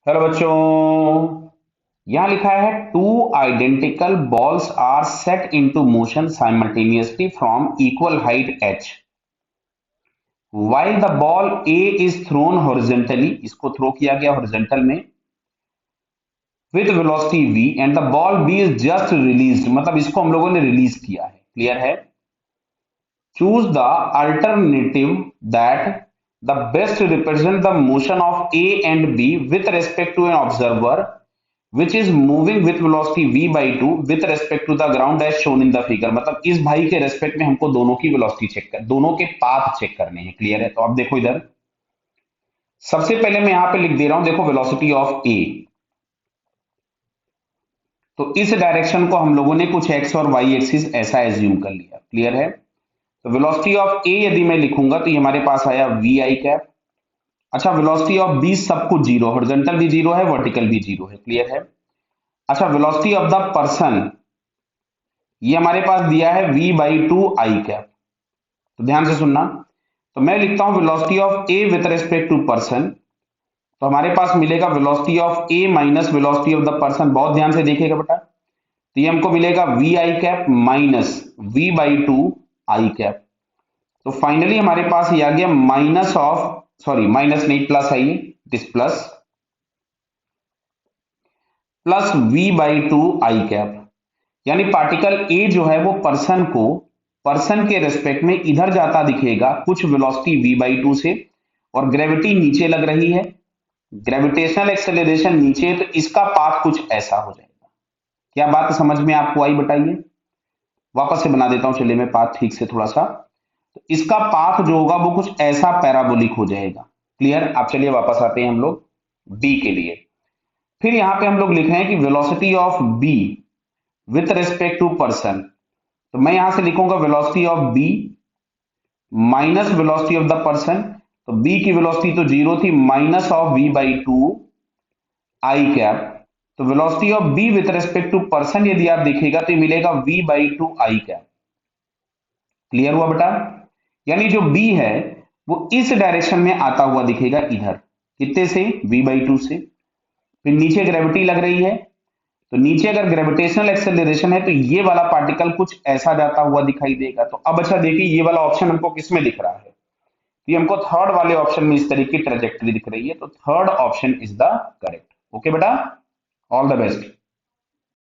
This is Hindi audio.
हेलो बच्चों। यहां लिखा है two identical balls are set into motion simultaneously from equal height h while the ball a is thrown horizontally, इसको थ्रो किया गया हॉरिजॉन्टल में with velocity v and the ball b is just released, मतलब इसको हम लोगों ने रिलीज किया है। क्लियर है? Choose the alternative that the best represent the motion of A and B with respect to an observer which is moving with velocity v by 2 with respect to the ground as shown in the figure। मतलब इस भाई के रेस्पेक्ट में हमको दोनों की वेलोसिटी चेक कर, दोनों के पाथ चेक करने हैं। क्लियर है? तो अब देखो इधर, सबसे पहले मैं यहां पे लिख दे रहा हूं, देखो वेलोसिटी ऑफ ए। तो इस डायरेक्शन को हम लोगों ने कुछ एक्स और वाई एक्सिस ऐसा एज्यूम कर लिया। क्लियर है? तो वेलोसिटी ऑफ ए यदि मैं लिखूंगा तो ये हमारे पास आया वी आई कैप। अच्छा, वेलोसिटी ऑफ बी सब कुछ जीरो, हॉरिजॉन्टल भी जीरो है, वर्टिकल भी जीरो है। क्लियर है? अच्छा, वेलोसिटी ऑफ द पर्सन ये हमारे पास दिया है v by two I cap. तो ध्यान से सुनना, तो मैं लिखता हूं velocity of a with respect to person. तो हमारे पास मिलेगा velocity of a minus velocity of the person. बहुत ध्यान से देखिएगा बेटा, तो ये हमको मिलेगा v I cap minus v by two I cap. तो फाइनली हमारे पास ये आ गया माइनस ऑफ, सॉरी माइनस नहीं plus I, it is plus plus v by two I cap. यानी पार्टिकल ए जो है वो पर्सन के रेस्पेक्ट में इधर जाता दिखेगा कुछ वेलोसिटी v बाई टू से, और ग्रेविटी नीचे लग रही है, ग्रेविटेशनल एक्सेलरेशन नीचे, तो इसका पाथ कुछ ऐसा हो जाएगा। क्या बात समझ में आपको आई? बताइए। वापस से बना देता हूं, चलिए मैं पाथ ठीक से थोड़ा सा। तो इसका पाथ जो होगा वो कुछ ऐसा पैराबोलिक हो जाएगा। क्लियर? अब चलिए वापस आते हैं हम लोग बी के लिए। फिर यहां पे हम लोग लिख रहे हैं कि velocity of B with respect to person. तो मैं यहां से लिखूंगा velocity of B minus velocity of the person. तो बी की वेलोसिटी तो जीरो थी, minus of V by two I cap. तो velocity of B with respect to person यदि आप देखिएगा तो मिलेगा V by two I cap. Clear हुआ बेटा? यानी जो बी है वो इस डायरेक्शन में आता हुआ दिखेगा इधर, कितने से? वी बाई टू से। फिर नीचे ग्रेविटी लग रही है, तो नीचे अगर ग्रेविटेशनल एक्सेलरेशन है तो ये वाला पार्टिकल कुछ ऐसा जाता हुआ दिखाई देगा। तो अब अच्छा देखिए, ये वाला ऑप्शन हमको किस में दिख रहा है? ये हमको थर्ड वाले ऑप्शन में इस तरीके की ट्रेजेक्टरी दिख रही है। तो third option is the correct. Okay बेटा, ऑल द बेस्ट।